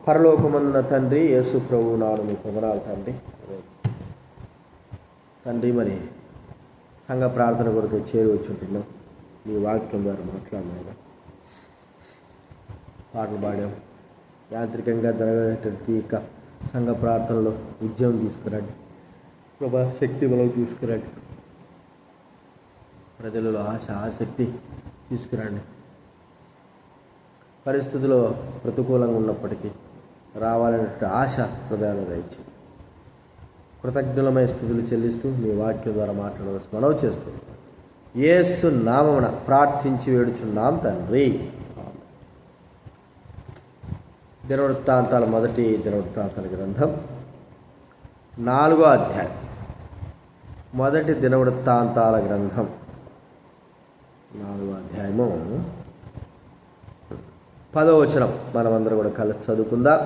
పరలోకమందున తండ్రి, యేసు ప్రభువు నాడు మీ వందనాలు తండ్రి. మరి సంఘ ప్రార్థన కొరకు చేరువచ్చుంటున్నాం. మీ వాక్యం ద్వారా మాట్లాడినా పాటలు పాడాం. యాంత్రికంగా జరగేటువంటి ఇక సంఘ ప్రార్థనలో విజయం తీసుకురండి ప్రభా, శక్తి బలం తీసుకురండి. ప్రజలలో ఆశ ఆసక్తి తీసుకురండి. పరిస్థితులు ప్రతికూలంగా ఉన్నప్పటికీ రావాలనే ఆశ హృదయాలు దయచి కృతజ్ఞులమైన స్థుతులు చెల్లిస్తూ మీ వాక్యం ద్వారా మాట్లాడవలసి మనవి చేస్తూ యేసు నామమున ప్రార్థించి వేడుచున్నాం తండ్రి. దినవృత్తాంతాల మొదటి దినవృత్తాంతాల గ్రంథం 4వ అధ్యాయం. మొదటి దినవృత్తాంతాల గ్రంథం 4వ అధ్యాయము 10వ వచనం మనమందరం కూడా కలిసి చదువుకుందాం.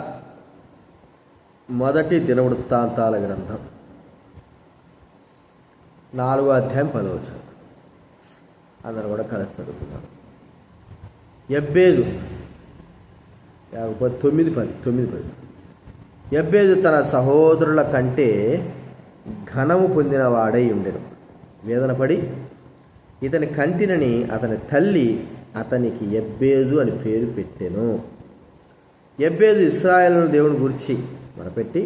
మొదటి దినవృత్తాంతాల గ్రంథం 4వ అధ్యాయం 10వ వచనం అందరూ కూడా కలిసి చదువుకుందాం. యబ్బేదు 9:10 యబ్బేదు తన సహోదరుల కంటే ఘనము పొందిన వాడై ఉండెను. వేదనపడి ఇతని కంటినని అతని తల్లి అతనికి యబ్బేదు అని పేరు పెట్టెను. యబ్బేదు ఇశ్రాయేలును దేవుని గురించి మొరపెట్టి,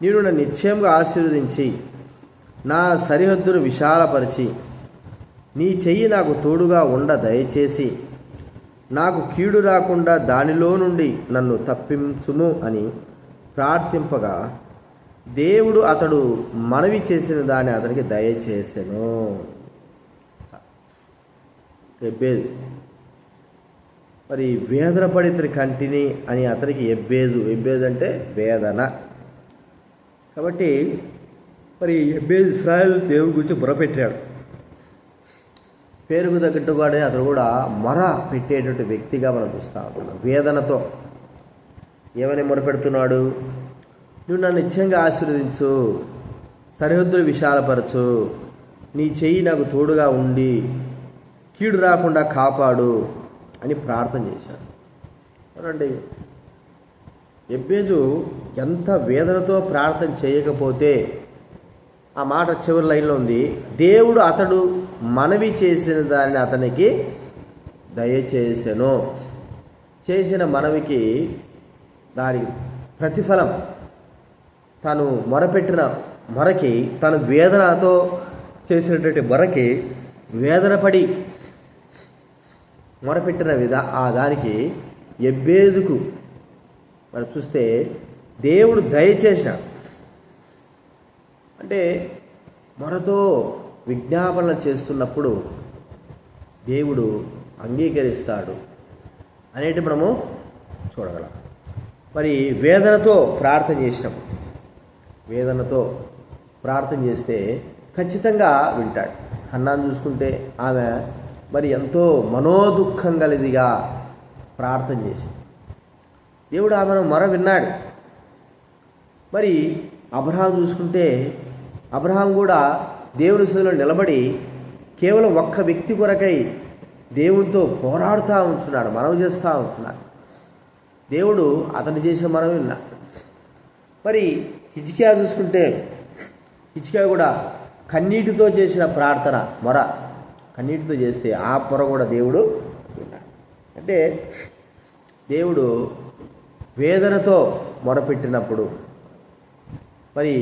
నేను నన్ను నిశ్చయంగా ఆశీర్వదించి నా సరిహద్దును విశాలపరిచి నీ చెయ్యి నాకు తోడుగా ఉండ దయచేసి నాకు కీడు రాకుండా దానిలో నుండి నన్ను తప్పించుము అని ప్రార్థింపగా దేవుడు అతడు మనవి చేసిన దాన్ని అతనికి దయచేసెను. యబ్బేదు మరి వేదన పడి ఇతని కంటిని అని అతనికి యబ్బేదు అంటే వేదన. కాబట్టి మరి యబ్బేదు ఇశ్రాయేలు దేవుడి గురించి మొరపెట్టాడు. పేరుకు తగ్గట్టుగానే అతడు కూడా మొర పెట్టేటువంటి వ్యక్తిగా మనం చూస్తూ ఉంటున్నాం. వేదనతో ఏమని మొరపెడుతున్నాడు? నువ్వు నన్ను నిశ్చయంగా ఆశీర్వదించు, సరిహద్దులు విశాలపరచు, నీ చెయ్యి నాకు తోడుగా ఉండి కీడు రాకుండా కాపాడు అని ప్రార్థన చేశాడు. అవునండి, యబ్బేజు ఎంత వేదనతో ప్రార్థన చేయకపోతే ఆ మాట చివరి లైన్లో ఉంది, దేవుడు అతడు మనవి చేసిన దాన్ని అతనికి దయచేసెను. చేసిన మనవికి దానికి ప్రతిఫలం తను మొరపెట్టిన మొరకి, తను వేదనతో చేసినటువంటి మొరకి వేదనపడి మొరపెట్టిన దానికి యబ్బేజుకు మరి చూస్తే దేవుడు దయచేశాడు. అంటే మొరతో విజ్ఞాపనలు చేస్తున్నప్పుడు దేవుడు అంగీకరిస్తాడు అనేటి మనము చూడగలం. మరి వేదనతో ప్రార్థన చేసినప్పుడు, వేదనతో ప్రార్థన చేస్తే ఖచ్చితంగా వింటాడు. హన్నాను చూసుకుంటే ఆమె మరి ఎంతో మనోదుఖం కలిదిగా ప్రార్థన చేసింది. దేవుడు ఆమెను మొర విన్నాడు. మరి అబ్రహాం చూసుకుంటే అబ్రహాం కూడా దేవుని సన్నిధిలో నిలబడి కేవలం ఒక్క వ్యక్తి కొరకై దేవునితో పోరాడుతూ ఉంటున్నాడు, మనవి చేస్తూ ఉంటున్నాడు. దేవుడు అతను చేసిన మనవి విన్నాడు. మరి హిజ్కియా చూసుకుంటే హిజ్కియా కూడా కన్నీటితో చేసిన ప్రార్థన మొర, కన్నీటితో చేస్తే ఆ పొర కూడా దేవుడు విన్నాడు. అంటే దేవుడు వేదనతో మొరపెట్టినప్పుడు మరి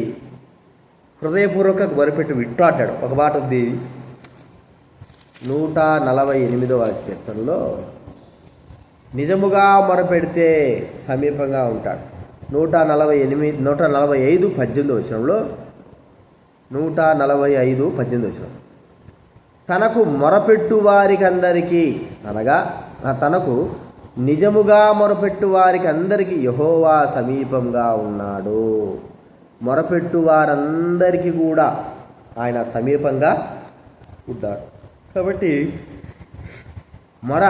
హృదయపూర్వక మొరపెట్టి విట్టాటాడు. ఒక మాట ఉంది 148వ కీర్తనలో, నిజముగా మొరపెడితే సమీపంగా ఉంటాడు. 145:18 వచనంలో 145:18 తనకు మొరపెట్టు వారికి అందరికీ, అనగా తనకు నిజముగా మొరపెట్టు వారికి అందరికీ యెహోవా సమీపంగా ఉన్నాడు. మొరపెట్టు వారందరికీ కూడా ఆయన సమీపంగా ఉన్నాడు. కాబట్టి మొర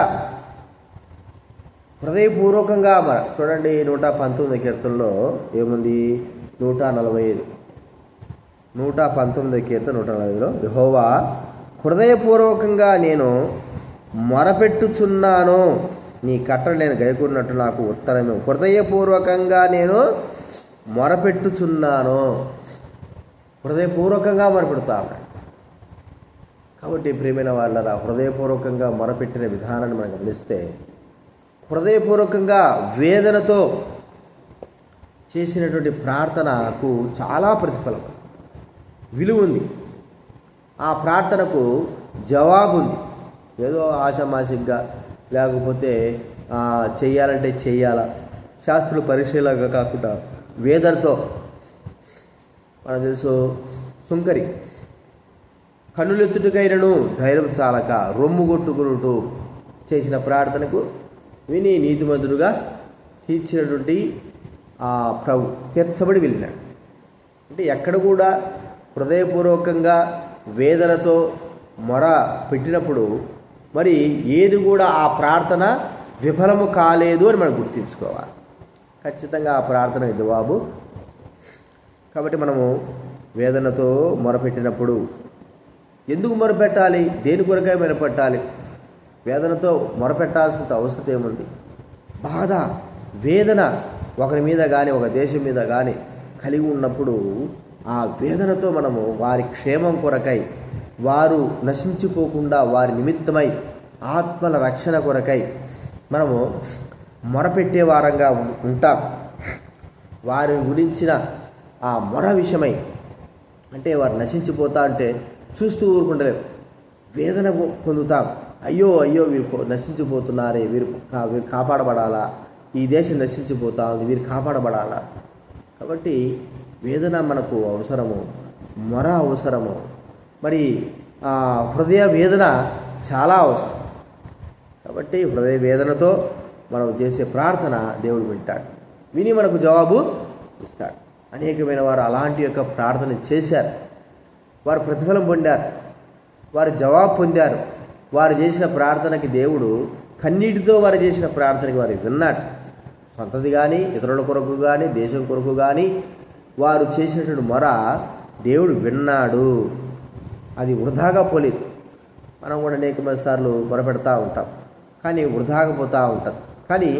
హృదయపూర్వకంగా మొర చూడండి. 119 కీర్తనలో ఏముంది? 119 కీర్తన 145లో యెహోవా హృదయపూర్వకంగా నేను మొరపెట్టుచున్నాను, నీ కట్టలు నేను గైకొన్నట్టు నాకు ఉత్తరమే, హృదయపూర్వకంగా నేను మొరపెట్టుచున్నాను. హృదయపూర్వకంగా మొరపెడుతా ఉన్నాడు. కాబట్టి ప్రియమైన వాళ్ళరా, హృదయపూర్వకంగా మొరపెట్టిన విధానాన్ని మనం గమనిస్తే, హృదయపూర్వకంగా వేదనతో చేసినటువంటి ప్రార్థనకు చాలా ప్రతిఫలం, విలువ ఉంది. ఆ ప్రార్థనకు జవాబు ఉంది. ఏదో ఆషామాషిగా లేకపోతే చెయ్యాలంటే చెయ్యాలా, శాస్త్రులు పరిశీలనగా కాకుండా వేదనతో. మనకు తెలుసు, సుంకరి కన్నులెత్తుటకైనను ధైర్యం చాలక రొమ్ము కొట్టుకునుటూ చేసిన ప్రార్థనకు విని నీతిమంతుడుగా తీర్చినటువంటి ఆ ప్రభు తీర్చబడి వెళ్ళినాడు. అంటే ఎక్కడ కూడా హృదయపూర్వకంగా వేదనతో మొర పెట్టినప్పుడు మరి ఏది కూడా ఆ ప్రార్థన విఫలము కాలేదు అని మనం గుర్తుంచుకోవాలి. ఖచ్చితంగా ఆ ప్రార్థనకు జవాబు. కాబట్టి మనము వేదనతో మొరపెట్టినప్పుడు ఎందుకు మొరపెట్టాలి, దేని కొరకై మొరపెట్టాలి? వేదనతో మొరపెట్టాల్సిన అవసరం ఏముంది? బాధ, వేదన ఒకరి మీద కానీ ఒక దేశం మీద కానీ కలిగి ఉన్నప్పుడు ఆ వేదనతో మనము వారి క్షేమం కొరకై, వారు నశించిపోకుండా వారి నిమిత్తమై, ఆత్మల రక్షణ కొరకై మనము మొరపెట్టే వారంగా ఉంటాం. వారి గురించిన ఆ మొర విషయమై, అంటే వారు నశించిపోతా అంటే చూస్తూ ఊరుకుంటలేము, వేదన పొందుతాం. అయ్యో అయ్యో వీరు నశించిపోతున్నారే, వీరు కాపాడబడాలా, ఈ దేశం నశించిపోతా ఉంది, వీరు కాపాడబడాలా. కాబట్టి వేదన మనకు అవసరము, మొర అవసరము. మరి హృదయ వేదన చాలా అవసరం. కాబట్టి హృదయ వేదనతో మనం చేసే ప్రార్థన దేవుడు వింటాడు, విని మనకు జవాబు ఇస్తాడు. అనేకమైన వారు అలాంటి యొక్క ప్రార్థన చేశారు, వారు ప్రతిఫలం పొందారు, వారు జవాబు పొందారు. వారు చేసిన ప్రార్థనకి దేవుడు కన్నీటితో వారు చేసిన ప్రార్థనకి వారు విన్నాడు. సొంతది కానీ, ఇతరుల కొరకు కానీ, దేశం కొరకు కానీ వారు చేసినటువంటి మొర దేవుడు విన్నాడు. అది వృధాగా పోలేదు. మనం కూడా అనేకమైన సార్లు మొరపెడతా ఉంటాం, కానీ వృధాగా పోతూ ఉంటాం. కానీ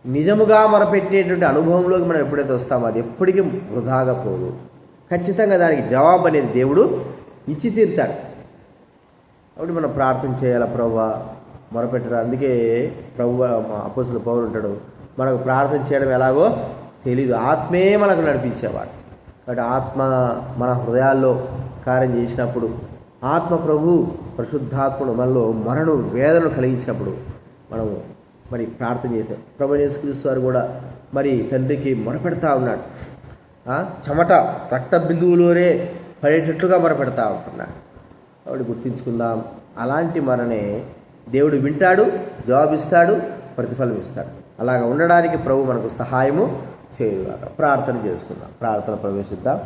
నిజముగా మొరపెట్టేటువంటి అనుభవంలోకి మనం ఎప్పుడైతే వస్తామో అది ఎప్పటికీ వృధాగా పోదు. ఖచ్చితంగా దానికి జవాబు అనేది దేవుడు ఇచ్చి తీరుతాడు. కాబట్టి మనం ప్రార్థన చేయాలి, ప్రభువా మొరపెట్టరు. అందుకే ప్రభువా అపోస్తలుడు పౌలు ఉంటాడు, మనకు ప్రార్థన చేయడం ఎలాగో తెలీదు, ఆత్మే మనకు నడిపించేవాడు. కాబట్టి ఆత్మ మన హృదయాల్లో కార్యం చేసినప్పుడు, ఆత్మ ప్రభు పరిశుద్ధాత్మను మనలో మరణం వేదనను కలిగించినప్పుడు మనము మరి ప్రార్థన చేశాం. ప్రభు యేసుక్రీస్తు వారు కూడా మరి తండ్రికి మొరపెడతా ఉన్నాడు. చెమట రక్త బిందువులోనే పడేటట్లుగా మొరపెడతా ఉంటున్నాడు. కాబట్టి గుర్తించుకుందాం, అలాంటి మరణే దేవుడు వింటాడు, జవాబిస్తాడు, ప్రతిఫలం ఇస్తాడు. అలాగ ఉండడానికి ప్రభు మనకు సహాయము చేయుగాక. ప్రార్థన చేసుకుందాం. ప్రార్థన ప్రవేశిద్దాం.